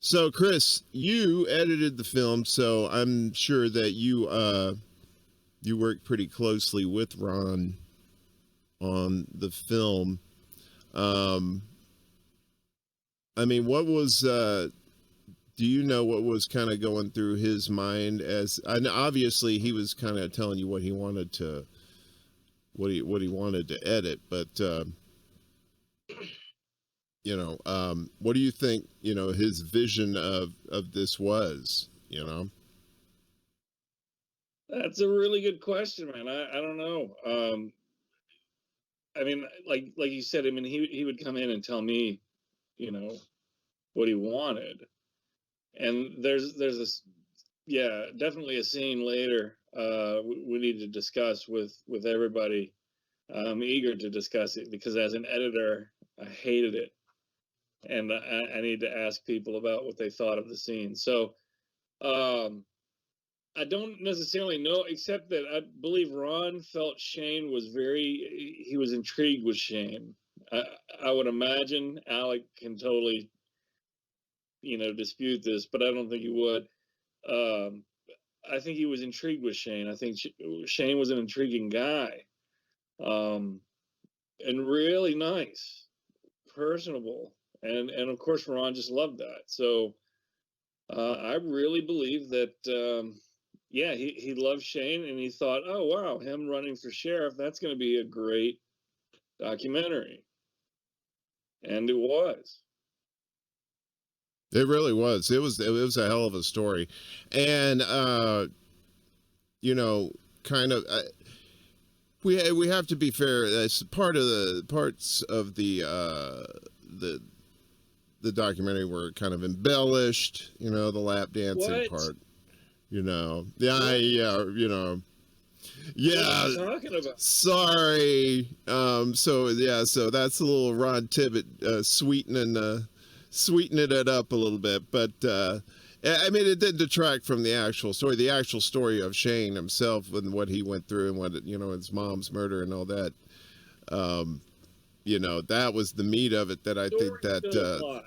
So, Chris, you edited the film, so I'm sure that you worked pretty closely with Ron on the film. Um, I mean, what was do you know what was kind of going through his mind as and obviously he was kind of telling you what he wanted to what he wanted to edit, but what do you think, his vision of this was, That's a really good question, man. I don't know. I mean, like you said, I mean, he would come in and tell me, you know, what he wanted, and there's this, yeah, definitely a scene later. We need to discuss with everybody. I'm eager to discuss it because as an editor, I hated it, and I need to ask people about what they thought of the scene. So. Um, I don't necessarily know, except that I believe Ron felt Shane was he was intrigued with Shane. I would imagine Alec can totally, dispute this, but I don't think he would. Um, I think he was intrigued with Shane. I think Shane was an intriguing guy, um, and really nice, personable, and of course Ron just loved that. So I really believe that, yeah, he loved Shane, and he thought, oh wow, him running for sheriff, that's going to be a great documentary, and it was. it really was. It was a hell of a story. And you know kind of we have to be fair. That's part of the parts of the the documentary were kind of embellished, the lap dancing What? part, yeah, yeah, What are yeah. you talking about? Sorry. So yeah, so that's a little Ron Tibbett sweetening it up a little bit, but I mean, it did detract from the actual story. The actual story of Shane himself and what he went through and what his mom's murder and all that. Um, that was the meat of it. That I think Story that still applied.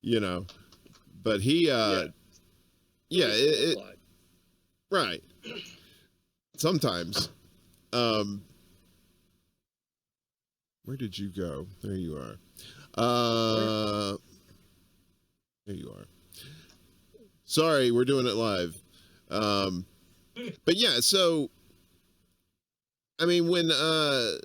you know, but he Yeah, yeah, story still applied. right. Sometimes. Um, where did you go? There you are. There you are. Sorry, we're doing it live. Um, but yeah, so I mean, when I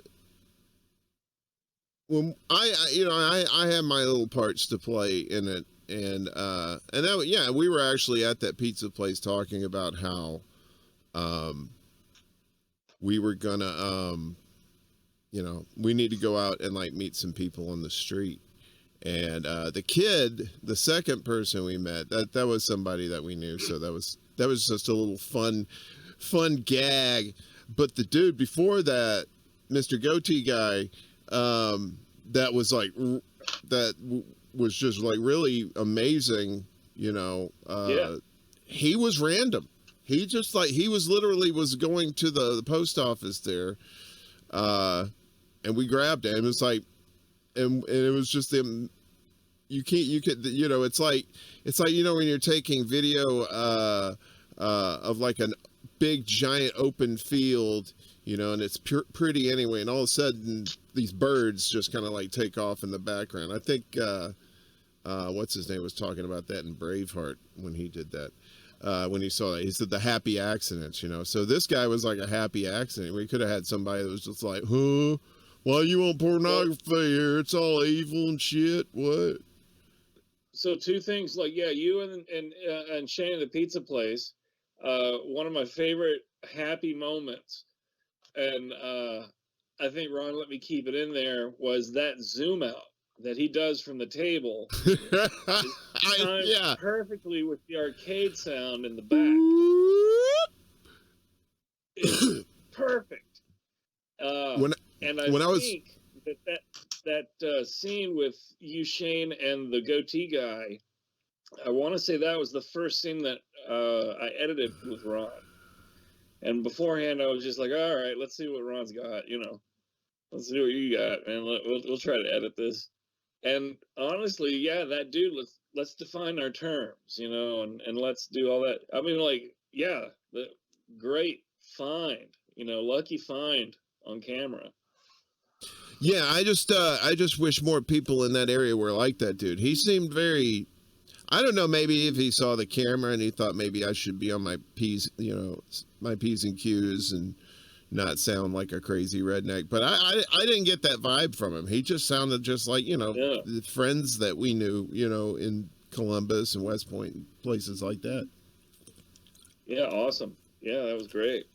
have my little parts to play in it, and that yeah, we were actually at that pizza place talking about how um we were gonna we need to go out and like meet some people on the street. And the kid, the second person we met, that was somebody that we knew, so that was just a little fun gag. But the dude before that, Mr. Goatee guy, that was like was just like really amazing. Yeah, He was random. He just like he was literally was going to the post office there, and we grabbed him. It's like, and it was just them. You could it's like when you're taking video of like a big giant open field, and it's pretty anyway, and all of a sudden these birds just kind of like take off in the background. I think what's his name was talking about that in Braveheart when he did that. When he saw that, he said the happy accidents, so this guy was like a happy accident. We could have had somebody that was just like, huh, why you want pornography here? It's all evil and shit. What? so two things, like, yeah, you and Shane at the pizza place, one of my favorite happy moments, and I think Ron let me keep it in there, was that zoom out that he does from the table. Timed Yeah. perfectly with the arcade sound in the back. It's perfect. when And I when I was think that scene with you, Shane, and the goatee guy, I want to say that was the first scene that I edited with Ron. And beforehand, I was just like, all right, let's see what Ron's got. Let's see what you got, man. We'll try to edit this. And honestly, yeah, that dude, let's define our terms, and let's do all that. I mean, like, yeah, the great find, lucky find on camera. Yeah, I just wish more people in that area were like that dude. He seemed very, I don't know, maybe if he saw the camera and he thought maybe I should be on my P's, my P's and Q's and not sound like a crazy redneck. But I didn't get that vibe from him. He just sounded just like, Yeah. the friends that we knew, in Columbus and West Point and places like that. Yeah, awesome. Yeah, that was great.